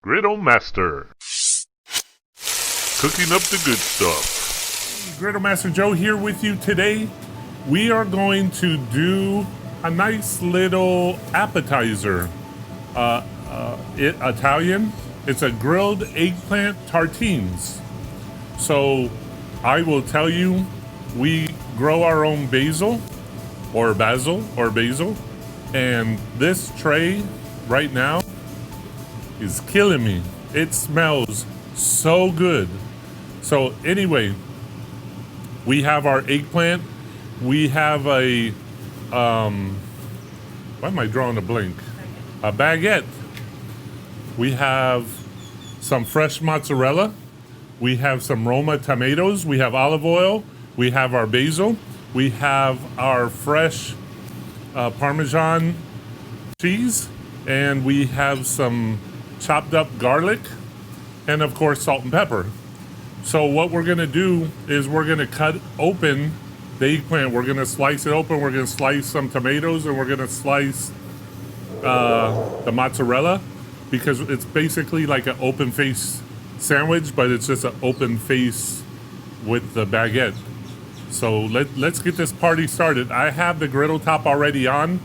Griddle Master. Cooking up the good stuff. Griddle Master Joe here with you today. We are going to do a nice little appetizer. Italian. It's a grilled eggplant tartines. So I will tell you, we grow our own basil, and this tray right now is killing me. It smells so good. So anyway, we have our eggplant. We have a why am I drawing a blank? A baguette. We have some fresh mozzarella. We have some Roma tomatoes. We have olive oil. We have our basil. We have our fresh Parmesan cheese. And we have some chopped up garlic. And of course, salt and pepper. So what we're gonna do is we're gonna cut open the eggplant. We're gonna slice it open. We're gonna slice some tomatoes, and we're gonna slice the mozzarella, because it's basically like an open face sandwich, but it's just an open face with the baguette. So let's get this party started. I have the griddle top already on.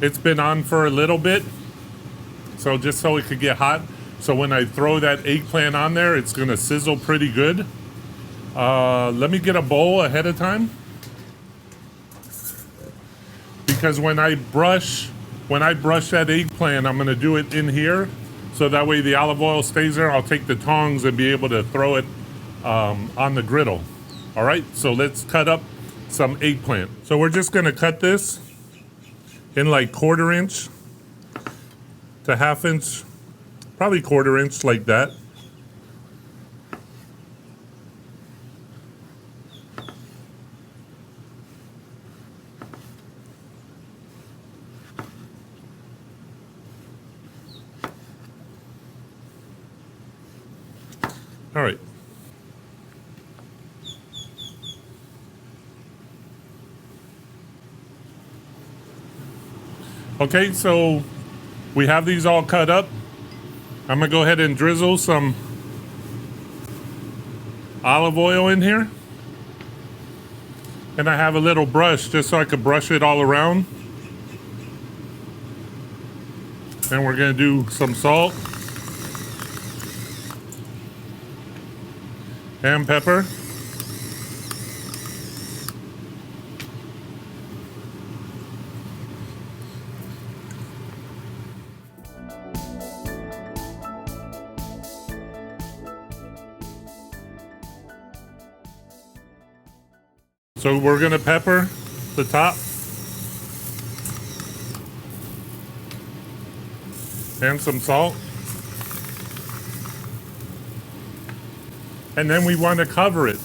It's been on for a little bit, so just so it could get hot. So when I throw that eggplant on there, it's gonna sizzle pretty good. Let me get a bowl ahead of time, because when I brush that eggplant, I'm gonna do it in here, so that way the olive oil stays there. I'll take the tongs and be able to throw it on the griddle. All right, so let's cut up some eggplant. So we're just gonna cut this in like 1/4 inch to 1/2 inch, probably 1/4 inch, like that. All right. Okay, so we have these all cut up. I'm gonna go ahead and drizzle some olive oil in here. And I have a little brush just so I could brush it all around. And we're gonna do some salt and pepper. So we're gonna pepper the top and some salt. And then we want to cover it.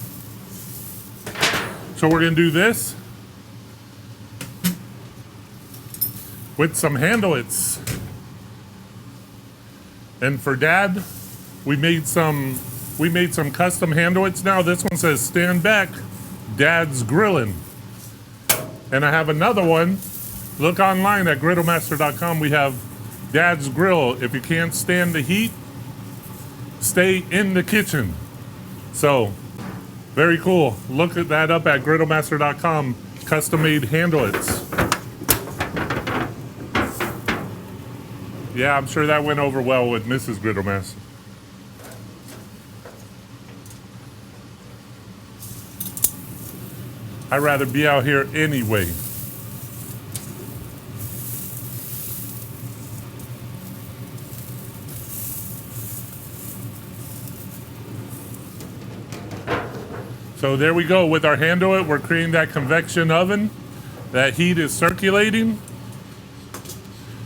So we're gonna do this with some handlets. And for Dad, we made some custom handlets now. This one says "Stand back, Dad's grilling." And I have another one. Look online at griddlemaster.com. We have Dad's grill. If you can't stand the heat, stay in the kitchen. So, very cool. Look at that up at griddlemaster.com. Custom-made handlets. Yeah, I'm sure that went over well with Mrs. Griddlemaster. I'd rather be out here anyway. So there we go with our handle. We're creating that convection oven. That heat is circulating.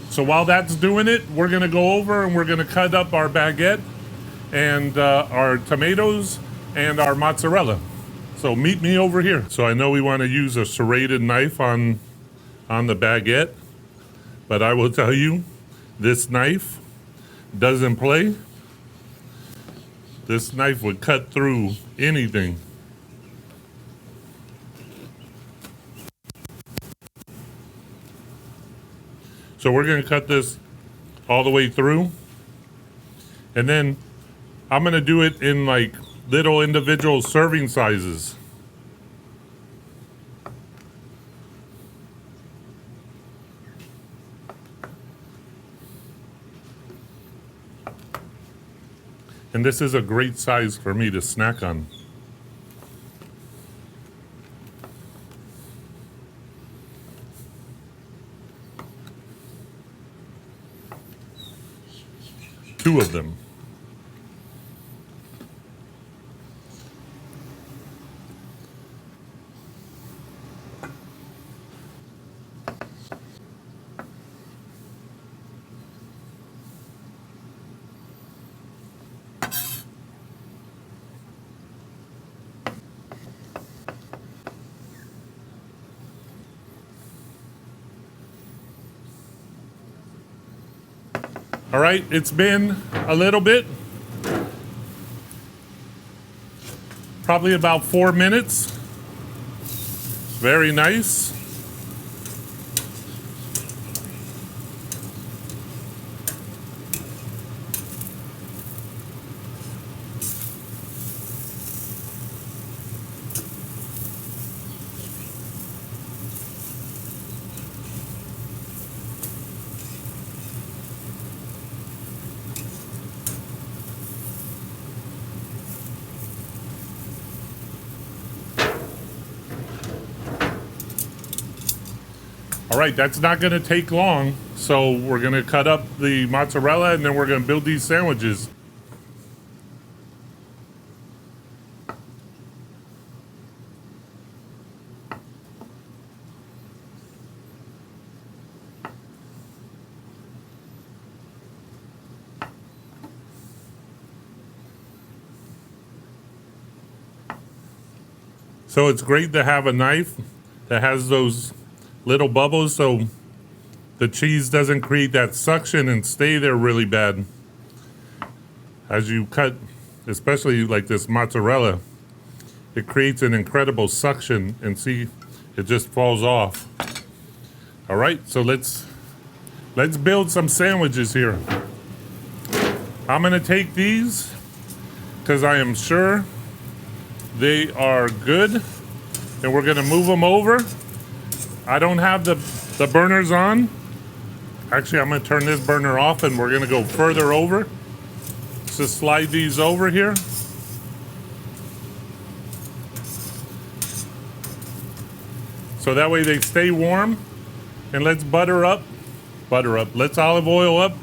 So while that's doing it, we're gonna go over and we're gonna cut up our baguette and our tomatoes and our mozzarella. So meet me over here. So I know we want to use a serrated knife on the baguette, but I will tell you, this knife doesn't play. This knife would cut through anything. So we're going to cut this all the way through. And then I'm gonna do it in like little individual serving sizes. And this is a great size for me to snack on. Two of them. All right, it's been a little bit, probably about 4 minutes. Very nice. All right, that's not gonna take long. So we're gonna cut up the mozzarella and then we're gonna build these sandwiches. So it's great to have a knife that has those little bubbles so the cheese doesn't create that suction and stay there really bad. As you cut, especially like this mozzarella, it creates an incredible suction, and see, it just falls off. All right, so let's build some sandwiches here. I'm gonna take these because I am sure they are good, and we're gonna move them over. I don't have the burners on. Actually, I'm gonna turn this burner off and we're gonna go further over. Just slide these over here. So that way they stay warm. And let's butter up. Let's olive oil up.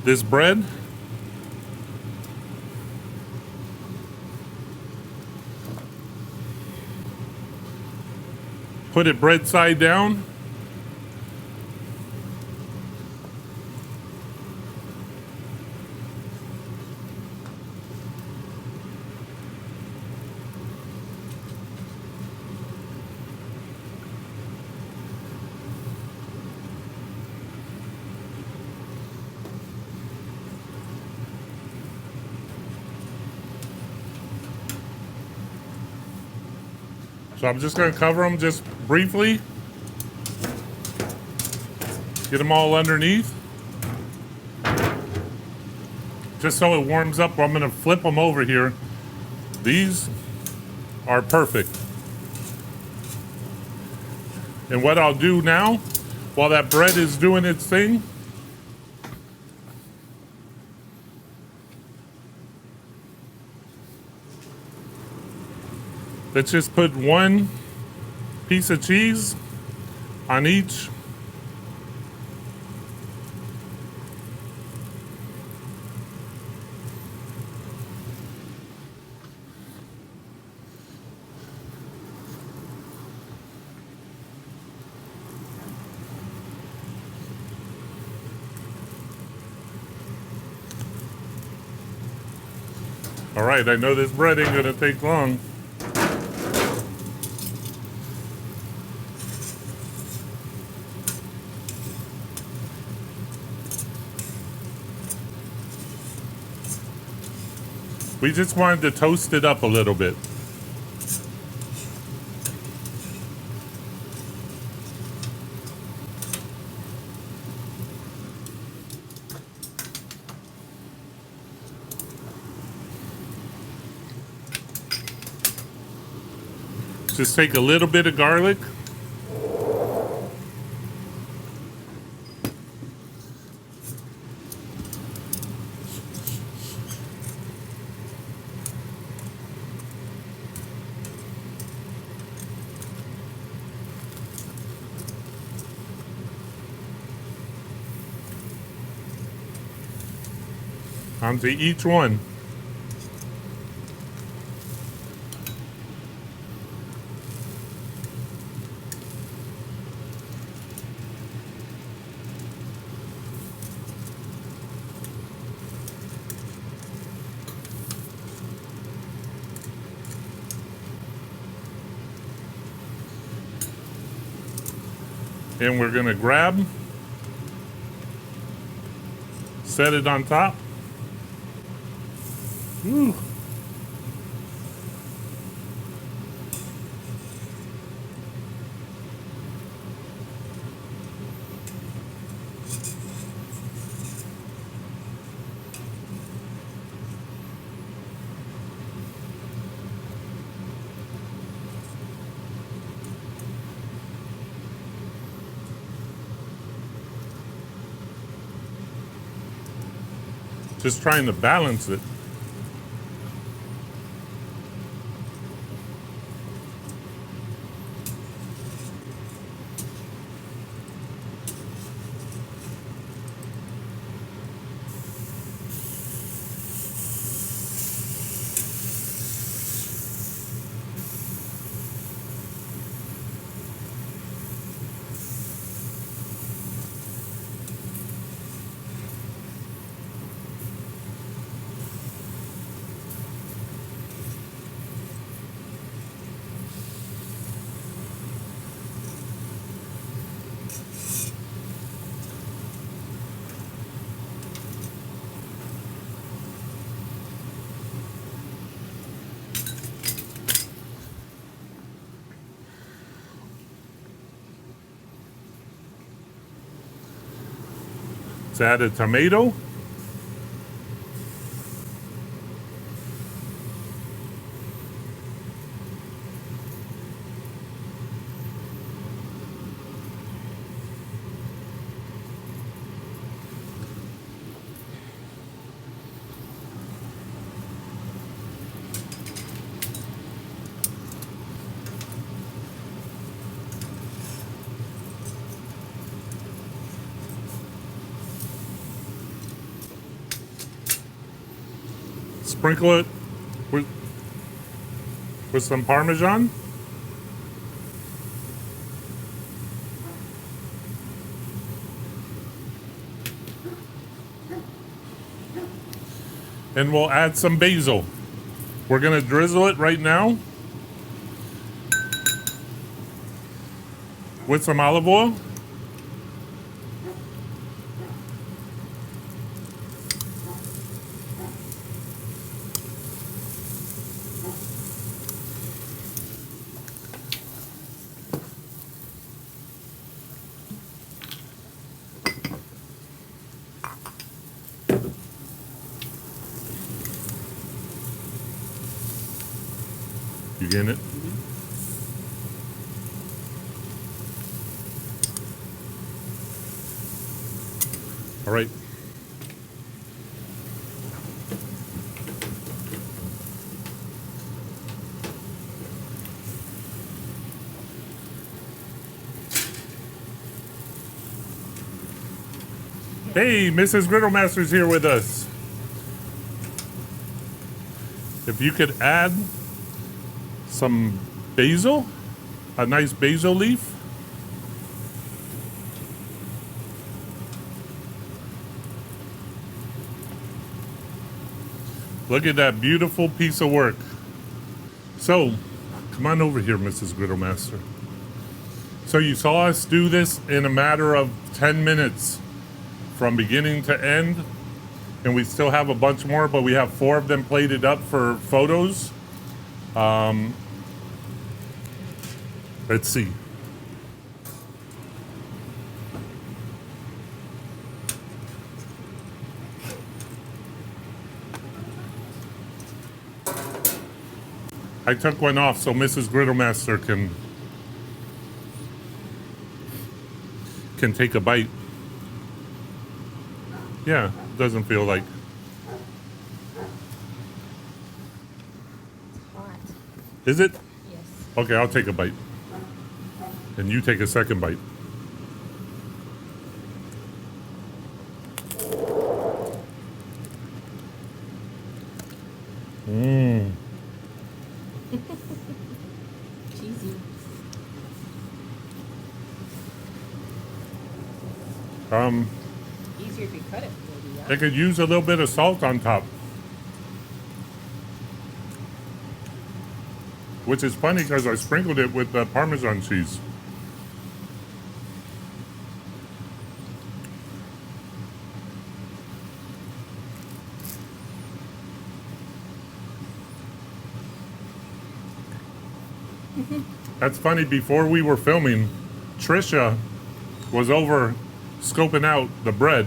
This bread. Put it bread side down. So I'm just going to cover them just briefly. Get them all underneath. Just so it warms up, I'm going to flip them over here. These are perfect. And what I'll do now, while that bread is doing its thing, let's just put one piece of cheese on each. All right, I know this bread ain't gonna take long. We just wanted to toast it up a little bit. Just take a little bit of garlic. Onto each one. And we're gonna grab, set it on top. Ooh. Just trying to balance it. Let's add a tomato. Sprinkle it with some Parmesan. And we'll add some basil. We're gonna drizzle it right now with some olive oil. You getting it? All right. Hey, Mrs. Griddle Master's here with us. If you could add some basil, a nice basil leaf. Look at that beautiful piece of work. So, come on over here, Mrs. Griddle Master. So you saw us do this in a matter of 10 minutes from beginning to end. And we still have a bunch more, but we have 4 of them plated up for photos. Let's see. I took one off so Mrs. Griddle Master can take a bite. Yeah, doesn't feel like. Hot. Is it? Yes. Okay, I'll take a bite. And you take a second bite. Mmm. Cheesy. Easier if you cut it, maybe, yeah? I could use a little bit of salt on top. Which is funny because I sprinkled it with the Parmesan cheese. That's funny, before we were filming, Trisha was over scoping out the bread.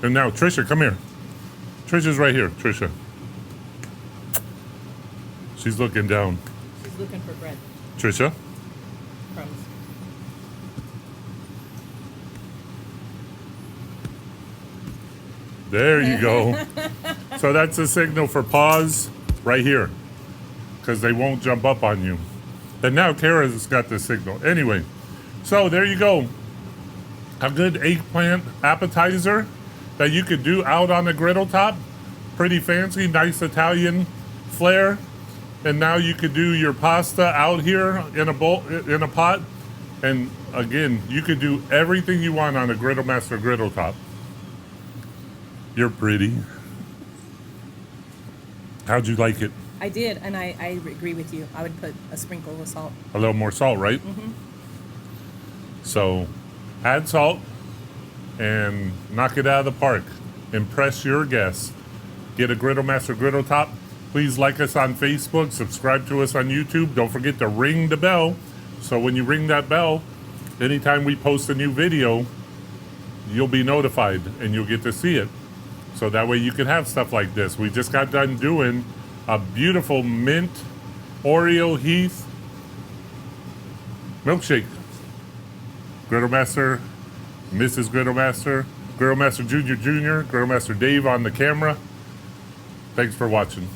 And now, Trisha, come here. Trisha's right here, Trisha. She's looking down. She's looking for bread. Trisha? Crumbs. There you go. So that's a signal for pause right here, because they won't jump up on you. And now Kara's got the signal. Anyway, so there you go. A good eggplant appetizer that you could do out on the griddle top. Pretty fancy, nice Italian flair. And now you could do your pasta out here in a bowl, in a pot. And again, you could do everything you want on a Griddle Master griddle top. You're pretty. How'd you like it? I did, and I agree with you. I would put a sprinkle of salt. A little more salt, right? Mm-hmm. So add salt and knock it out of the park. Impress your guests. Get a Griddle Master griddle top. Please like us on Facebook. Subscribe to us on YouTube. Don't forget to ring the bell. So when you ring that bell, anytime we post a new video, you'll be notified and you'll get to see it. So that way you can have stuff like this. We just got done doing a beautiful mint Oreo Heath milkshake. Griddle Master, Mrs. Griddle Master, Griddle Master Junior, Griddle Master Dave on the camera. Thanks for watching.